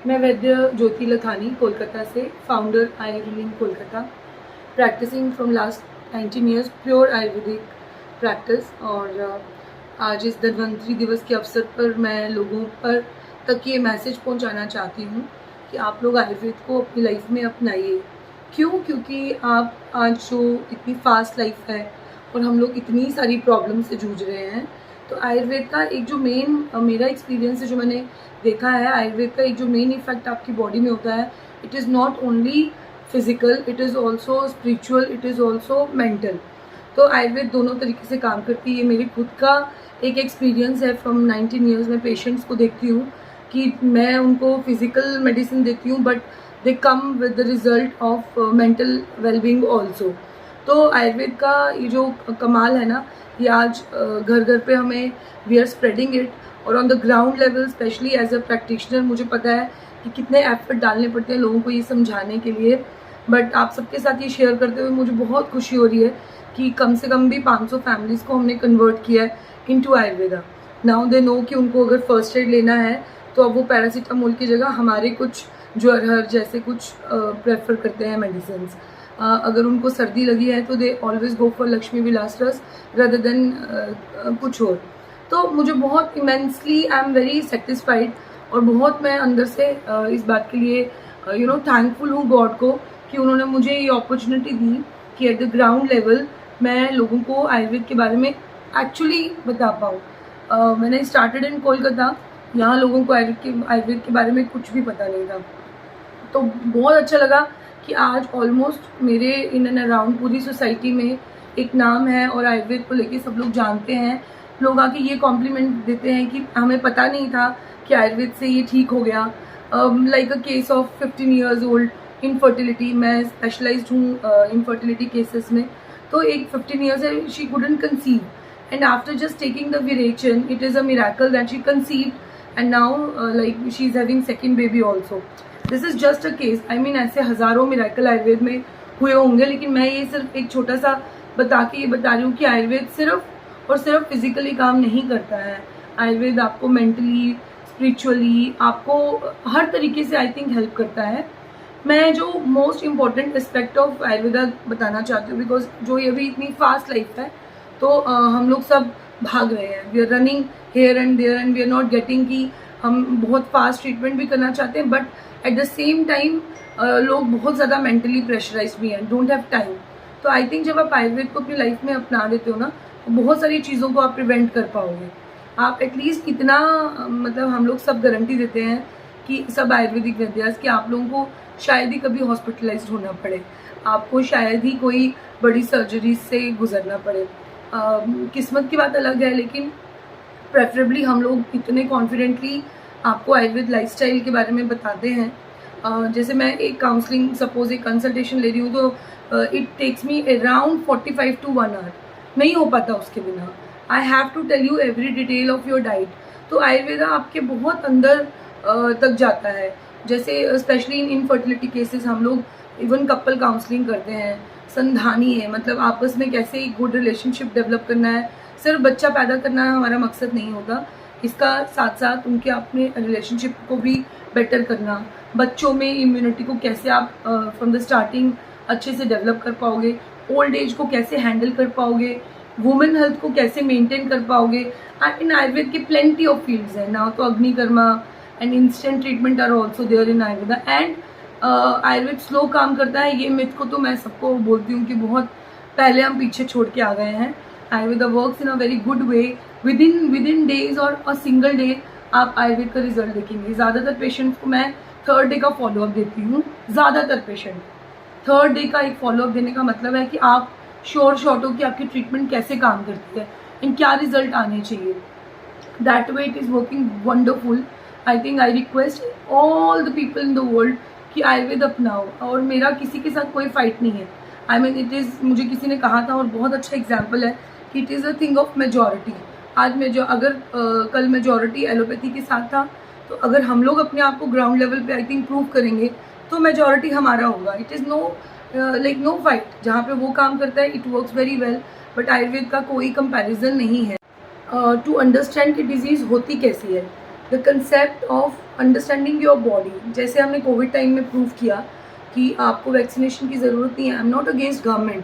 मैं वैद्य ज्योति लथानी कोलकाता से, founder Ayurlink Kolkata, practising from last 19 years pure Ayurvedic practice. और आज इस धन्वंतरि दिवस के अवसर पर मैं लोगों पर तक ये मैसेज पहुंचाना चाहती हूँ कि आप लोग आयुर्वेद को अपनी लाइफ में अपनाइए। क्यों? क्योंकि आप आज जो इतनी फास्ट लाइफ है और हम लोग इतनी सारी प्रॉब्लम से जूझ रहे हैं, तो आयुर्वेद का एक जो मेन मेरा एक्सपीरियंस है, जो मैंने देखा है, आयुर्वेद का एक जो मेन इफेक्ट आपकी बॉडी में होता है, it is not only physical, it is also spiritual, it is also mental. तो आयुर्वेद दोनों तरीके से काम करती है। ये मेरी खुद का एक एक्सपीरियंस है। फ्रॉम 19 ईयर्स में पेशेंट्स को देखती हूँ कि मैं उनको फिजिकल मेडिसिन देती हूँ, but they come with the result of mental wellbeing also. तो आयुर्वेद का ये जो कमाल है ना, ये आज घर घर पे हमें वी आर स्प्रेडिंग इट, और on the ground level specially as a practitioner मुझे पता है कि कितने एफर्ट डालने पड़ते हैं लोगों को ये समझाने के लिए। बट आप सबके साथ ये शेयर करते हुए मुझे बहुत खुशी हो रही है कि कम से कम भी 500 फैमिलीज़ को हमने कन्वर्ट किया है into Ayurveda. Now they know कि उनको अगर फर्स्ट एड लेना है तो अब वो पैरासीटामोल की जगह हमारे कुछ ज्वर जैसे कुछ प्रेफर करते हैं मेडिसिन। अगर उनको सर्दी लगी है तो they always go for Lakshmi Vilas Ras rather than कुछ और। तो मुझे बहुत immensely I am very satisfied, और बहुत मैं अंदर से इस बात के लिए थैंकफुल हूँ गॉड को कि उन्होंने मुझे ये अपॉर्चुनिटी दी कि एट द ग्राउंड लेवल मैं लोगों को आयुर्वेद के बारे में एक्चुअली बता पाऊँ। मैंने स्टार्टेड इन कोलकाता, यहाँ लोगों को आयुर्वेद के बारे में कुछ भी पता नहीं था। तो बहुत अच्छा लगा कि आज ऑलमोस्ट मेरे इन एंड अराउंड पूरी सोसाइटी में एक नाम है और आयुर्वेद को लेके सब लोग जानते हैं। लोग आके ये कॉम्प्लीमेंट देते हैं कि हमें पता नहीं था कि आयुर्वेद से ये ठीक हो गया। Like a case of 15 years old infertility, मैं स्पेशलाइज्ड हूँ इनफर्टिलिटी केसेस में। तो एक 15 ईयर्स है, she couldn't conceive, and after just taking the virechan it is a miracle that she conceived, and now like she is having second baby also. This is just a case. I mean ऐसे हज़ारों miracle Ayurveda में हुए होंगे, लेकिन मैं ये सिर्फ एक छोटा सा बता के ये बता रही हूँ कि आयुर्वेद सिर्फ और सिर्फ फिजिकली काम नहीं करता है। आयुर्वेद आपको मेंटली, स्पिरिचुअली, आपको हर तरीके से आई थिंक हेल्प करता है। मैं जो most important aspect of Ayurveda बताना चाहती हूँ, बिकॉज जो ये अभी इतनी फास्ट लाइफ है, तो हम लोग सब भाग रहे हैं, we are running here and there, and we are not getting कि हम बहुत फास्ट ट्रीटमेंट भी करना चाहते हैं, but at the same time लोग बहुत ज़्यादा मेंटली प्रेशराइज भी हैं, डोंट हैव टाइम। तो आई थिंक जब आप आयुर्वेद को अपनी लाइफ में अपना देते हो ना, तो बहुत सारी चीज़ों को आप प्रिवेंट कर पाओगे। आप एटलीस्ट इतना मतलब हम लोग सब गारंटी देते हैं कि सब आयुर्वेदिक वैद्यास कि आप लोगों को शायद ही कभी हॉस्पिटलाइज्ड होना पड़े, आपको शायद ही कोई बड़ी सर्जरी से गुजरना पड़े। किस्मत की बात अलग है, लेकिन प्रेफरेबली हम लोग इतने कॉन्फिडेंटली आपको आयुर्वेद लाइफस्टाइल के बारे में बताते हैं। जैसे मैं एक काउंसलिंग सपोज एक कंसल्टेशन ले रही हूँ, तो it takes me around 45 to 1 hour, नहीं हो पाता उसके बिना। I have to tell you every detail of your diet. तो आयुर्वेदा आपके बहुत अंदर तक जाता है। जैसे स्पेशली इन इनफर्टिलिटी केसेस हम लोग इवन कपल काउंसलिंग करते हैं, संधानी है, मतलब आपस में कैसे एक गुड रिलेशनशिप डेवलप करना है। सिर्फ बच्चा पैदा करना हमारा मकसद नहीं होता, इसका साथ साथ उनके अपने रिलेशनशिप को भी बेटर करना, बच्चों में इम्यूनिटी को कैसे आप फ्रॉम द स्टार्टिंग अच्छे से डेवलप कर पाओगे, ओल्ड एज को कैसे हैंडल कर पाओगे, वुमेन हेल्थ को कैसे मेंटेन कर पाओगे। एंड इन आयुर्वेद के प्लेंटी ऑफ फील्ड्स हैं ना, तो agnikarma and instant treatment are also there in Ayurveda. And Ayurveda slow काम करता है, ये मिथ को तो मैं सबको बोलती हूँ कि बहुत पहले हम पीछे छोड़ के आ गए हैं। Ayurveda works in a very good way, with in days और अ सिंगल डे आप आयुर्वेद का रिजल्ट देखेंगे। ज़्यादातर पेशेंट्स को मैं 3rd डे का फॉलोअप देती हूँ। ज़्यादातर पेशेंट 3rd डे का एक फॉलोअप देने का मतलब है कि आप श्योर शॉर्ट हो कि आपकी ट्रीटमेंट कैसे काम करती है एंड क्या रिजल्ट आने चाहिए। That way it is working wonderful. I think I request all the people in the world कि आयुर्वेद अपनाओ, और मेरा किसी के साथ कोई फाइट नहीं है। आई मीन इट इज़, मुझे किसी ने कहा था और बहुत अच्छा एग्जाम्पल है कि it is a thing of majority. आज अगर कल मेजॉरिटी एलोपैथी के साथ था, तो अगर हम लोग अपने आप को ग्राउंड लेवल पे आई थिंक प्रूव करेंगे तो मेजॉरिटी हमारा होगा। It is no like no fight. जहाँ पे वो काम करता है it works very well, but आयुर्वेद का कोई कंपैरिजन नहीं है। टू अंडरस्टैंड कि डिजीज़ होती कैसी है, the concept of understanding your body. जैसे हमने कोविड टाइम में प्रूव किया कि आपको वैक्सीनेशन की ज़रूरत नहीं है। I am not against government,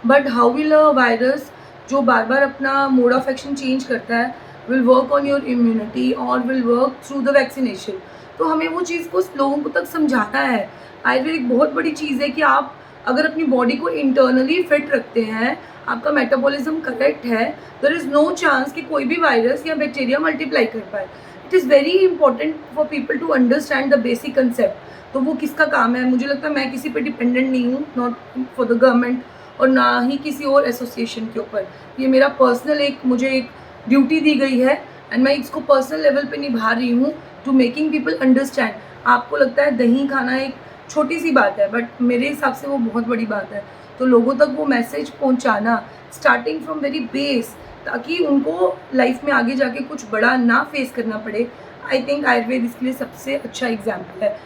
but how will a virus जो बार बार अपना मोड ऑफ एक्शन चेंज करता है will work on your immunity और will work through the vaccination. तो हमें वो चीज़ को लोगों को तक समझाना है। आयुर्वेद एक बहुत बड़ी चीज़ है कि आप अगर अपनी बॉडी को इंटरनली फिट रखते हैं, आपका मेटाबॉलिज्म करेक्ट है, देयर इज़ नो चांस कि कोई भी वायरस या बैक्टीरिया मल्टीप्लाई कर पाए। It is very important for people to understand the basic concept. तो वो किसका काम है? मुझे लगता है मैं किसी पे डिपेंडेंट नहीं हूँ, नॉट फॉर द गवर्नमेंट और ना ही किसी और एसोसिएशन के ऊपर। ये मेरा पर्सनल मुझे एक ड्यूटी दी गई है एंड मैं इसको पर्सनल लेवल पे निभा रही हूँ टू मेकिंग पीपल अंडरस्टैंड। आपको लगता है दही खाना एक छोटी सी बात है, बट मेरे हिसाब से वो बहुत बड़ी बात है। तो लोगों तक वो मैसेज पहुँचाना स्टार्टिंग फ्रॉम वेरी बेस, ताकि उनको लाइफ में आगे जाके कुछ बड़ा ना फेस करना पड़े। आई थिंक आयुर्वेद इसके लिए सबसे अच्छा एग्जाम्पल है।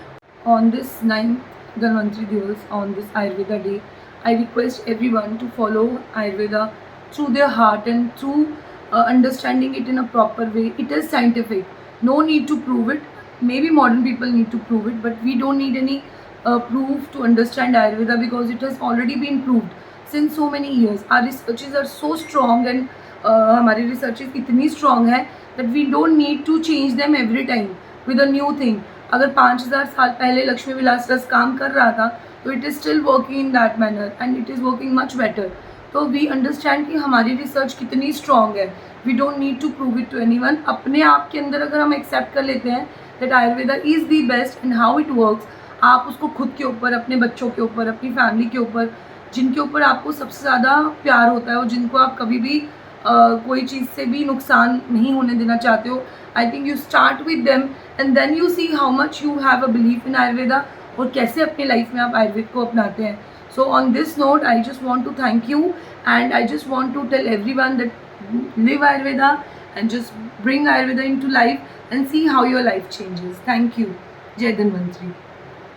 ऑन दिस 9th धन्वंतरी दिवस, on this Ayurveda day, I request everyone to follow Ayurveda through their heart and through understanding it in a proper way. It is scientific. No need to prove it. Maybe modern people need to prove it, but we don't need any proof to understand Ayurveda because it has already been proved since so many years. Our researches are so strong and हमारी researches इतनी strong है that we don't need to change them every time with a new thing. अगर 5000 साल पहले लक्ष्मी विलास रस काम कर रहा था तो it is still working in that manner and it is working much better. तो वी अंडरस्टैंड कि हमारी रिसर्च कितनी स्ट्रॉन्ग है। We don't need to prove it to anyone. अपने आप के अंदर अगर हम एक्सेप्ट कर लेते हैं that Ayurveda is the best and how it works, आप उसको खुद के ऊपर, अपने बच्चों के ऊपर, अपनी फैमिली के ऊपर, जिनके ऊपर आपको सबसे ज़्यादा प्यार होता है और जिनको आप कभी भी कोई चीज़ से भी नुकसान नहीं होने देना चाहते हो, I think you start with them and then you see how much you have a belief in Ayurveda और कैसे अपनी लाइफ में आप आयुर्वेद को अपनाते हैं। So on this note I just want to thank you and I just want to tell everyone that live Ayurveda and just bring Ayurveda into life and see how your life changes. Thank you. जय धन्वंतरी।